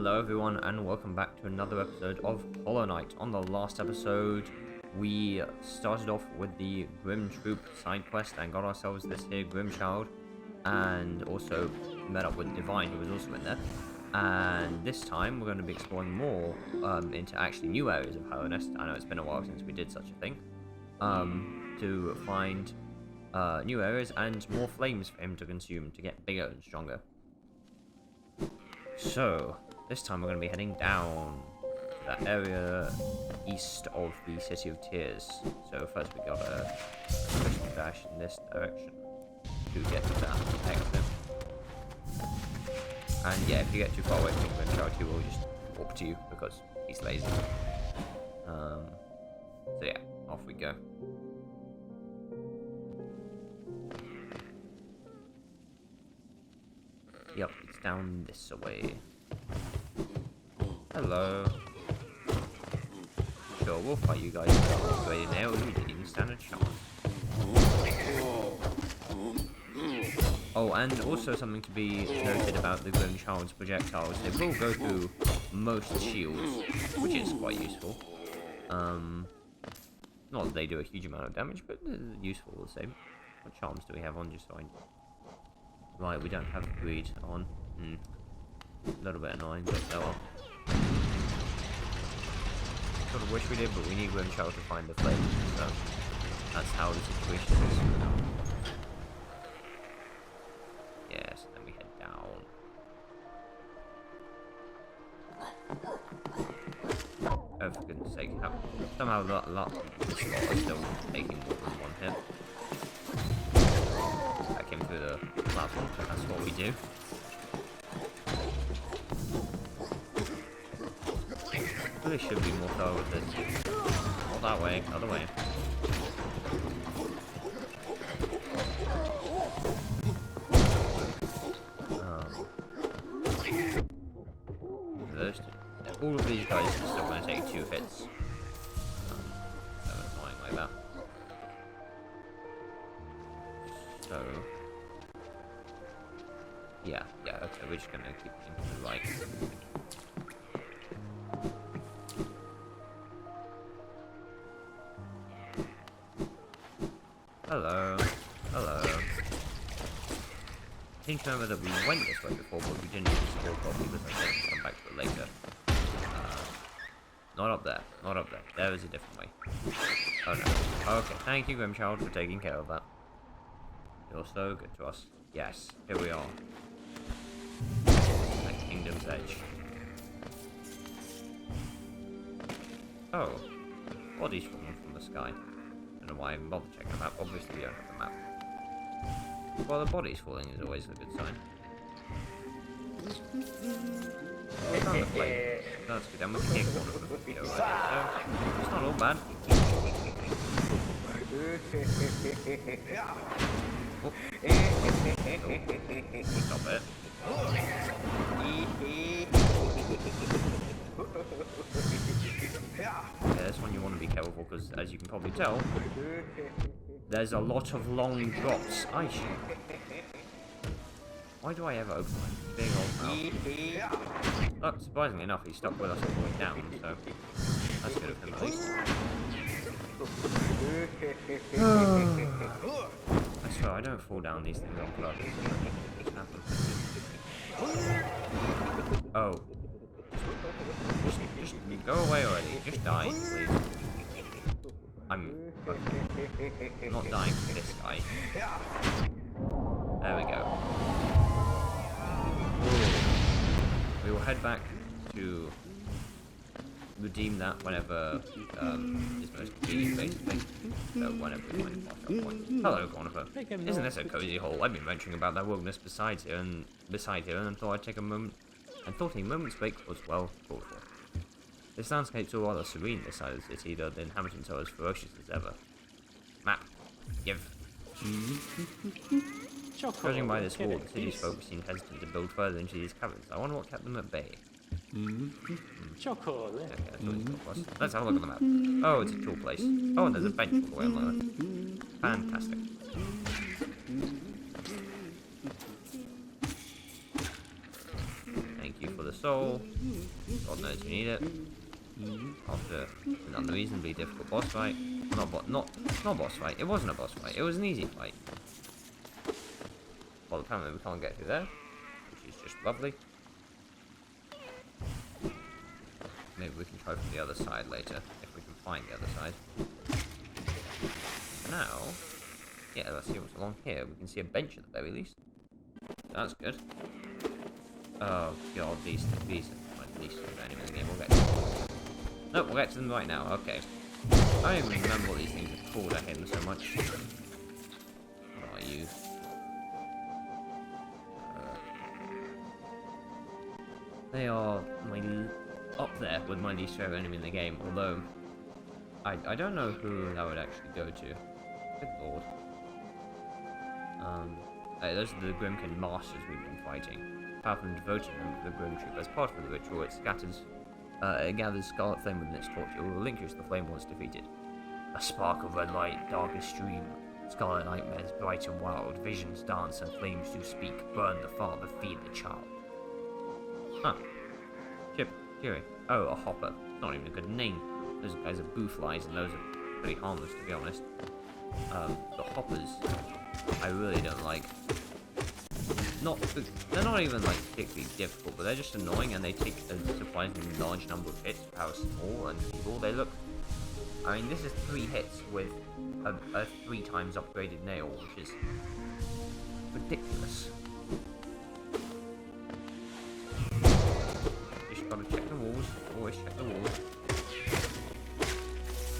Hello everyone and welcome back to another episode of Hollow Knight. On the last episode we started off with the Grim Troop side quest and got ourselves this here Grimmchild, and also met up with Divine, who was also in there. And this time we're going to be exploring more into actually new areas of Hollow Nest. I know it's been a while since we did such a thing, to find new areas and more flames for him to consume to get bigger and stronger. So this time we're going to be heading down to that area east of the City of Tears. So first we gotta push and dash in this direction to get to that exit. And yeah, if you get too far away from Grimmchild, he will just walk to you because he's lazy. So yeah, off we go. Yep, it's down this way. Hello. Sure, we'll fight you guys straight in there. We didn't even stand a chance. Oh, and also something to be noted about the Grimmchild's projectiles. They will go through most shields, which is quite useful. Not that they do a huge amount of damage, but they're useful all the same. What charms do we have on, just so I... Right, we don't have greed on. A little bit annoying, but oh well. Sort of wish we did, but we need Grimmchild to find the flame, so that's how the situation is. Yes, then we head down. Oh, for goodness sake, somehow a lot of this lot are still taking more than one hit. Back in through the platform, that's what we do. Really should be more thorough with this. Not that way, other way. Those two. All of these guys are still going to take 2 hits. So annoying like that. So yeah, okay, we're just gonna keep him to the right. Hello. I think I remember that we went this way before, but we didn't explore properly because I said come back to it later. Not up there. There is a different way. Oh no. Okay, thank you Grimmchild for taking care of that. You're so good to us. Yes, here we are. At Kingdom's Edge. Oh, bodies falling from the sky. Don't know why I even bothered checking the map. Obviously, we don't have the map. Well, the bodies falling is always a good sign. Oh, found the flame. That's good. And we can take one of them. You know, so it's not all bad. Oh. Stop it. Yeah, this one you want to be careful because, as you can probably tell, there's a lot of long drops. Why do I ever open my big old mouth? Oh, surprisingly enough, he stuck with us all the way down, so that's good of him at least. I swear, I don't fall down these things on purpose. It just happens. Oh. Just go away already. Just die, please. I'm not dying for this guy. There we go. We will head back to redeem that whenever is most convenient, basically. So whenever we find a partial point. Hello, Cornifer. Isn't this a cozy hole? I've been venturing about that wilderness beside here and thought I'd take a moment and thought a moment's break was well called for. This landscape's all rather serene this side of the city, though the inhabitants are as ferocious as ever. Map. Give. Judging by this wall, the city's folks seem hesitant to build further into these caverns. I wonder what kept them at bay. Okay, let's have a look at the map. Oh, it's a cool place. Oh, and there's a bench all the way on there. Fantastic. Thank you for the soul. God knows we need it. After an unreasonably difficult boss fight. Not boss fight. It wasn't a boss fight. It was an easy fight. Well, apparently we can't get through there, which is just lovely. Maybe we can try from the other side later, if we can find the other side. Now, yeah, let's see what's along here. We can see a bench at the very least. That's good. Oh god, these are my least favorite enemies in the game. We'll get to them. Nope, we'll get to them right now. Okay. I don't even remember what these things are called. I hate them so much. What are you? They are up there with my least favorite enemy in the game. Although I don't know who that would actually go to. Good lord. Those are the Grimmchild masters we've been fighting. Apart from devoting them to the Grim Troop as part of the ritual, it gathers scarlet flame within its torch. It will relinquish the flame once defeated. A spark of red light, darkest stream, scarlet nightmares, bright and wild, visions dance and flames do speak. Burn the father, feed the child. Huh. Cheery. Oh, a hopper. Not even a good name. Those guys are boo flies, and those are pretty harmless, to be honest. The hoppers, I really don't like. They're not even like particularly difficult, but they're just annoying, and they take a surprisingly large number of hits for how small and feeble they look. I mean, this is 3 hits with a 3 times upgraded nail, which is ridiculous. Just gotta check the walls. Always check the walls.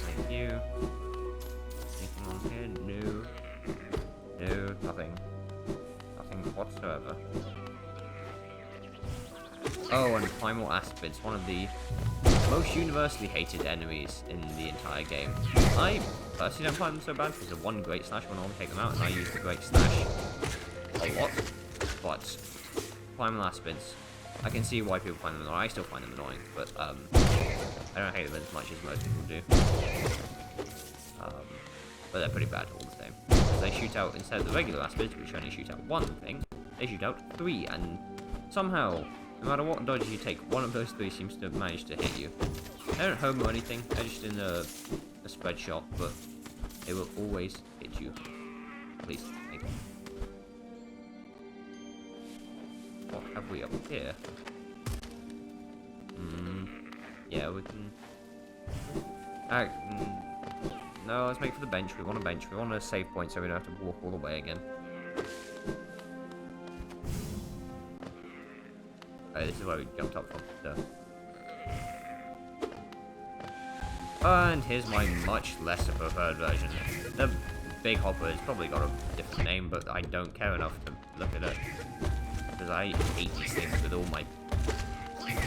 Thank you. Anything on here? No, nothing. Whatsoever. Oh, and Primal Aspids, one of the most universally hated enemies in the entire game. I personally don't find them so bad because of one great slash when I want to take them out, and I use the great slash a lot. But Primal Aspids, I can see why people find them annoying. I still find them annoying, but I don't hate them as much as most people do. But they're pretty bad all the same. They shoot out, instead of the regular aspids, which only shoot out 1 thing, they shoot out 3, and somehow, no matter what dodges you take, one of those 3 seems to have managed to hit you. They don't home or anything, they're just in a spread shot, but they will always hit you. At least, thank you. What have we up here? Yeah, we can... No, let's make for the bench. We want a bench. We want a save point so we don't have to walk all the way again. Oh, this is where we jumped up from. So. And here's my much lesser preferred version. The Big Hopper has probably got a different name, but I don't care enough to look at it. Because I hate these things with all my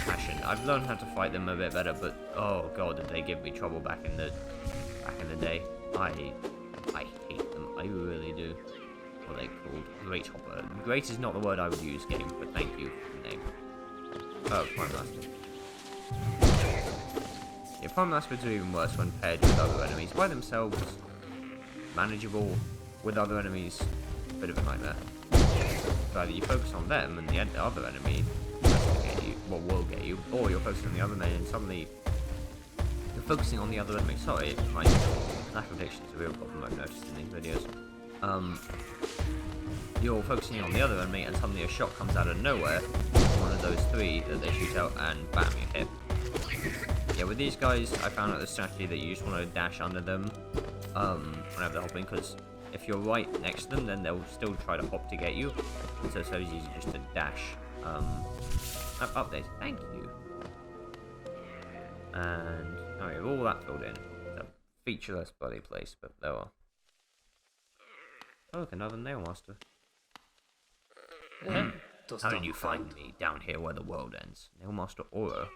passion. I've learned how to fight them a bit better, but oh god, did they give me trouble back in the day. I hate them. I really do. What are they called? Great Hopper. Great is not the word I would use, game, but thank you for the name. Oh, Primal Aspid. Yeah, Primal Aspids are even worse when paired with other enemies. By themselves, manageable. With other enemies, a bit of a nightmare. So either you focus on them and the other enemy will get you, will get you, or you're focusing on the other enemy and suddenly you're focusing on the other enemy. Sorry, my lack of diction is a real problem I've noticed in these videos. You're focusing on the other enemy and suddenly a shot comes out of nowhere, one of those 3 that they shoot out, and bam, you hit. Yeah, with these guys, I found out the strategy that you just want to dash under them whenever they're hopping, because if you're right next to them, then they'll still try to hop to get you, and so it's so easy just to dash. Update, thank you. And now we have all that filled in. It's a featureless bloody place, but there are. Oh, look, another Nail Master. How did you find me down here where the world ends? Nail Master Aura.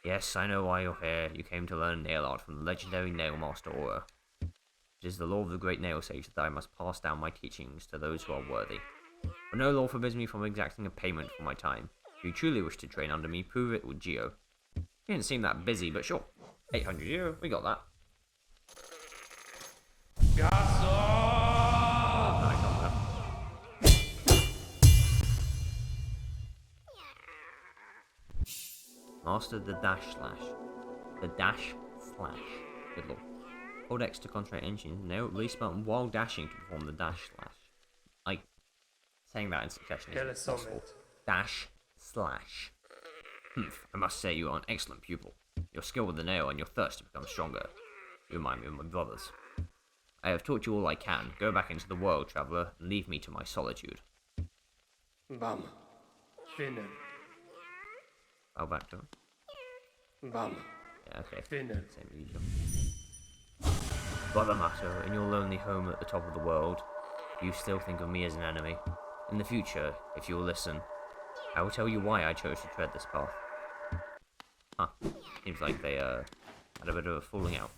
Yes, I know why you're here. You came to learn nail art from the legendary Nail Master Aura. It is the law of the great nail sage that I must pass down my teachings to those who are worthy. But no law forbids me from exacting a payment for my time. If you truly wish to train under me, prove it with Geo. You didn't seem that busy, but sure. 800 euro, we got that. Master the dash slash. The dash slash. Good lord. Hold X to concentrate engine. Nail release button while dashing to perform the dash slash. Like, saying that in succession is possible. Dash slash. I must say you are an excellent pupil. Your skill with the nail and your thirst to become stronger. You remind me of my brothers. I have taught you all I can. Go back into the world, traveller, and leave me to my solitude. Bam. Finnen. Bow back to him. Bam. Yeah, okay. Finnen. Same as usual. Brother Matto, in your lonely home at the top of the world, you still think of me as an enemy. In the future, if you will listen, I will tell you why I chose to tread this path. Huh. Seems like they had a bit of a falling out.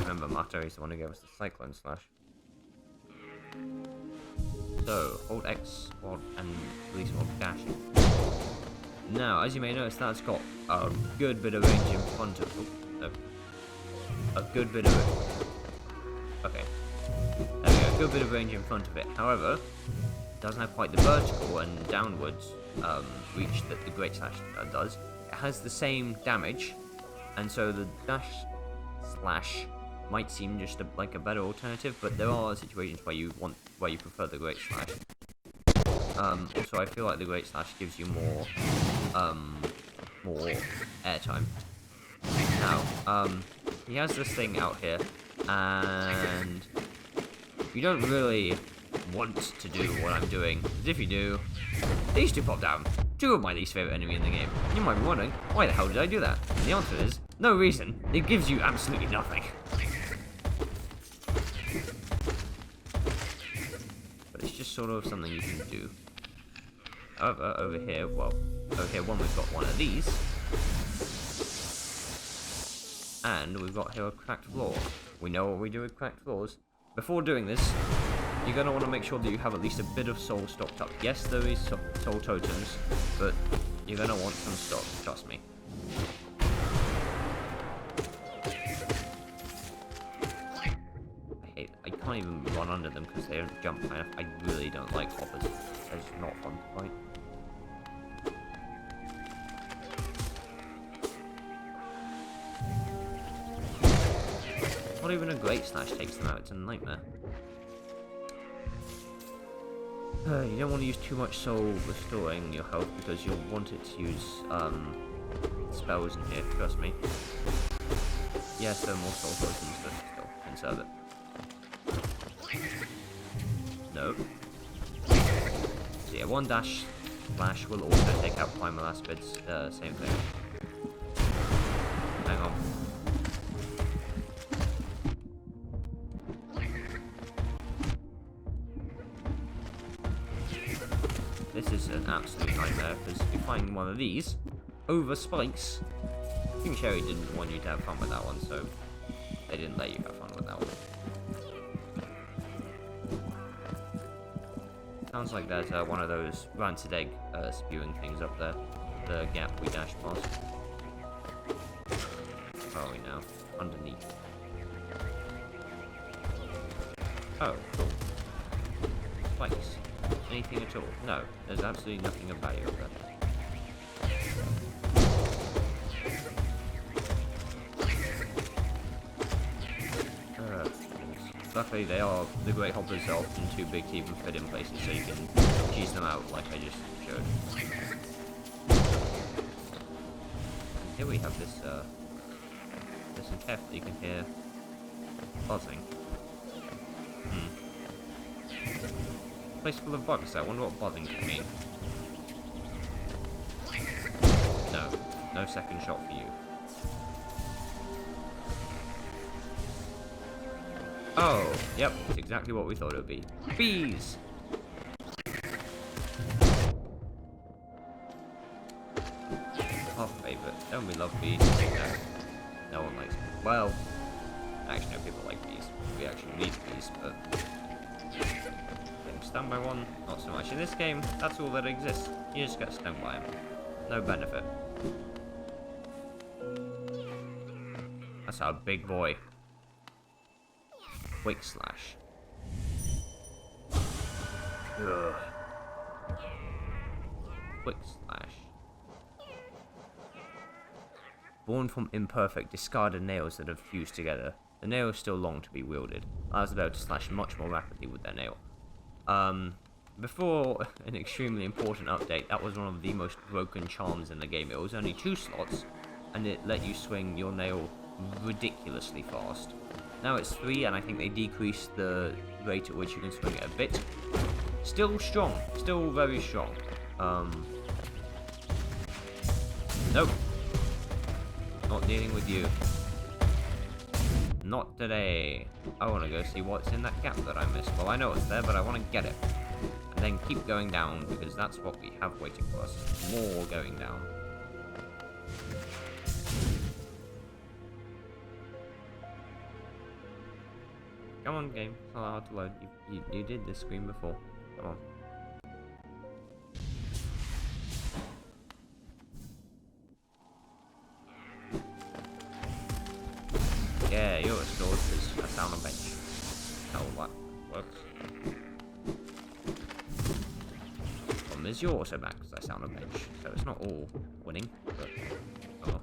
Remember, Matto is the one who gave us the Cyclone Slash. So, hold X and release while dashing. Now, as you may notice, that's got a good bit of range in front of it. A good bit of it. Okay. There we go, a good bit of range in front of it. However, it doesn't have quite the vertical and downwards reach that the Great Slash does. It has the same damage, and so the dash slash might seem just like a better alternative, but there are situations where you prefer the Great Slash. Also, I feel like the Great Slash gives you more airtime. Now, he has this thing out here, and you don't really want to do what I'm doing, because if you do, these two pop down. Two of my least favourite enemy in the game. You might be wondering, why the hell did I do that? And the answer is, no reason. It gives you absolutely nothing. But it's just sort of something you can do. However, over here, we've got one of these. And we've got here a cracked floor. We know what we do with cracked floors. Before doing this, you're going to want to make sure that you have at least a bit of soul stocked up. Yes, there is soul totems, but you're going to want some stock, trust me. I can't even run under them because they don't jump high enough. I really don't like hoppers. They're just not fun to fight. Not even a Great Slash takes them out, it's a nightmare. You don't want to use too much soul restoring your health because you'll want it to use spells in here, trust me. Yes, there are more soul potions, but still, conserve it. No. So yeah, one dash slash will also take out primal aspids, same thing. Hang on. This is an absolute nightmare, because you find one of these over spikes. King Cherry didn't want you to have fun with that one, so they didn't let you have fun with that one. Sounds like there's one of those rancid egg spewing things up there. The gap we dashed past. Where are we now? Underneath. Oh, cool. Spikes. Anything at all? No, there's absolutely nothing of value up there. Luckily, the Great Hoppers are often too big to even fit in places, so you can cheese them out like I just showed. And here we have this, listen carefully, you can hear buzzing. Place full of bugs, I wonder what buzzing can mean. No second shot for you. Oh, yep, it's exactly what we thought it would be. Bees! Our favourite. Don't we love bees? No one likes bees. Well, actually no, people like bees. We actually need bees, but getting stung by one, not so much. In this game, that's all that exists. You just get stung by them. No benefit. That's our big boy. Quick slash. Ugh. Quick slash. born from imperfect, discarded nails that have fused together. The nail is still long to be wielded. I was able to slash much more rapidly with their nail. Before an extremely important update, that was one of the most broken charms in the game. It was only 2 slots, and it let you swing your nail ridiculously fast. Now it's 3, and I think they decreased the rate at which you can swing it a bit. Still strong, still very strong. Nope. Not dealing with you. Not today. I want to go see what's in that gap that I missed. Well, I know it's there, but I want to get it. And then keep going down, because that's what we have waiting for us. More going down. Come on, game. It's not hard to load. You did this screen before. Come on. Yeah, you're restored because I found a bench. How that works. Problem is you're also back because I found a bench. So it's not all winning, but oh.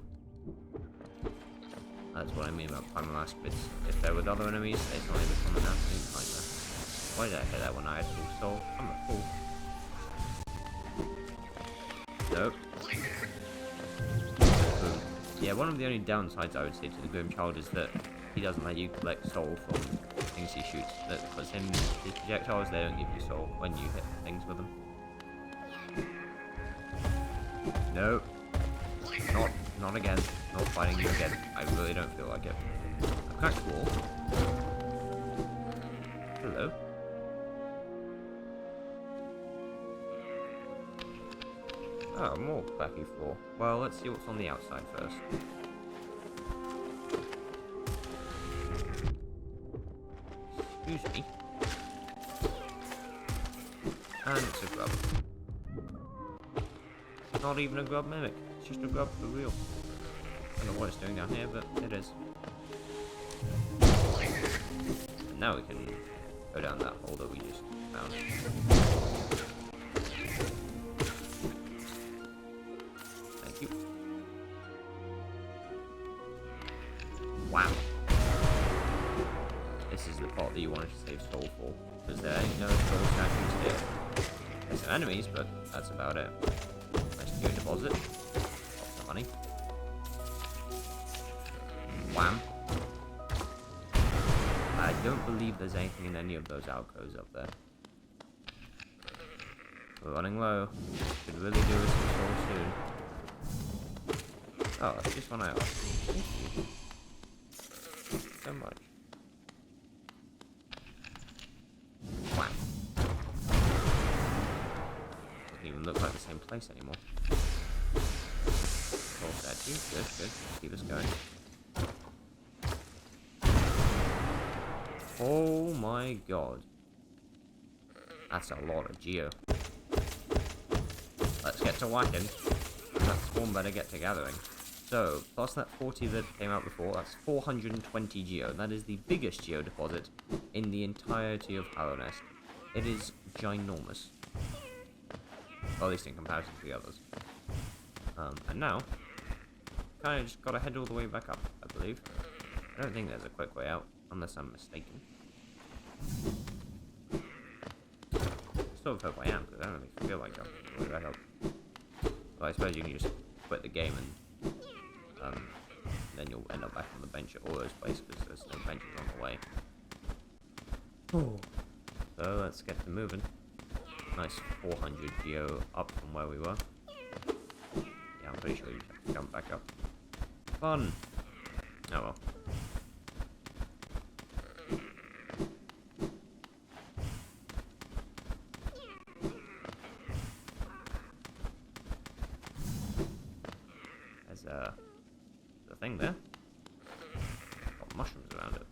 That's what I mean about primal aspects. If they're with other enemies, they suddenly become an absolute nightmare. Why did I hit that when I had full soul? I'm a fool. Nope. Boom. Yeah, one of the only downsides I would say to the Grimmchild is that he doesn't let you collect soul from things he shoots. Because his projectiles, they don't give you soul when you hit things with them. Nope. Not again. Not fighting you again. I really don't feel like it. A cracked wall. Hello. Oh, more cracky floor. Well, let's see what's on the outside first. Excuse me. And it's a grub. Not even a grub mimic. It's just a grub for real. I don't know what it's doing down here, but it is. And now we can go down that hole that we just found. Thank you. Wow. This is the part that you wanted to save soul for, because there ain't no soul statues here. There's some enemies, but that's about it. Nice to deposit. Lots of money. Wham. I don't believe there's anything in any of those alcoves up there. We're running low. Should really do with some soul soon. Oh, that's just one out. Thank you so much. Wham. Doesn't even look like the same place anymore. Soul statue. Good, good. Keep us going. Oh my god. That's a lot of geo. Let's get to whacking. That spawn better get to gathering. So, plus that 40 that came out before, that's 420 geo. That is the biggest geo deposit in the entirety of Hallownest. It is ginormous. Well, at least in comparison to the others. And now, kind of just gotta head all the way back up, I believe. I don't think there's a quick way out, unless I'm mistaken. Sort of hope I am, because I don't really feel like jumping all the way back up. Well, I suppose you can just quit the game and then you'll end up back on the bench at all those places, because there's no benches on the way. So let's get to moving. Nice 400 geo up from where we were. Yeah, I'm pretty sure you just have to jump back up. Fun! Oh well. There's a thing there. Got mushrooms around it.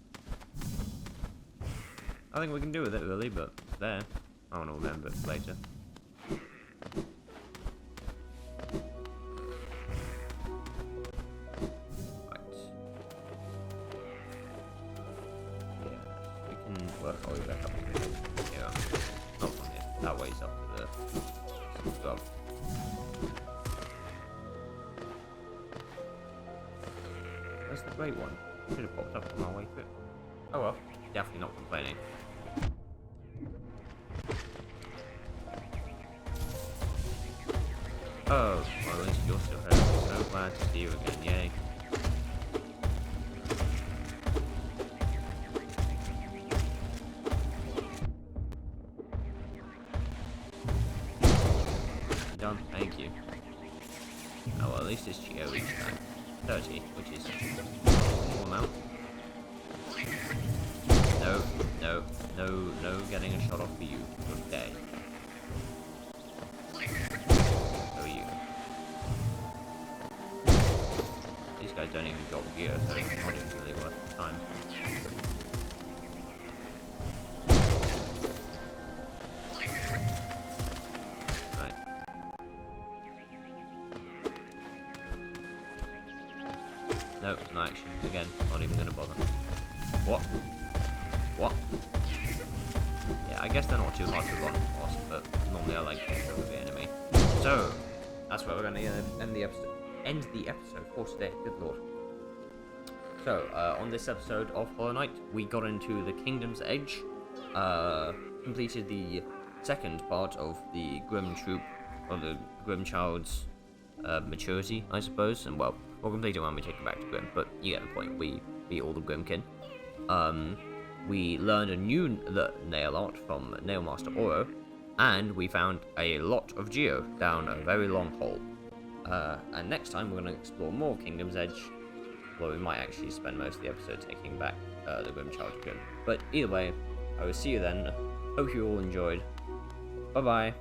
Nothing we can do with it really, but it's there. I want to remember it later. Right. Yeah, we can work our way back up here. Yeah, not from here. That way's up to the above. Where's the grey one? Should have popped up on our way through. Oh well, definitely not complaining. Oh, well at least you're still here. I'm so glad to see you again, yay. Done, thank you. Oh well, at least it's Geo each time. 30, which is a small amount. No getting a shot off for you. Good day. So you. These guys don't even drop gear, so it's not even really worth the time. Right. No, no action. Again, not even gonna bother. What? What? Yeah, I guess they're not too hard to run past, but normally I like to kill the enemy. So, that's where we're going to end the episode for today. Good lord. So, on this episode of Hollow Knight, we got into the Kingdom's Edge, completed the second part of the Grimm troop, or the Grimmchild's maturity, I suppose, and well, we'll complete it when we take it back to Grimm, but you get the point. We beat all the Grimmkin. We learned a new nail art from Nailmaster Oro, and we found a lot of Geo down a very long hole. And next time we're going to explore more of Kingdom's Edge, well, we might actually spend most of the episode taking back the Grimmchild to Grimm. But either way, I will see you then. Hope you all enjoyed. Bye bye.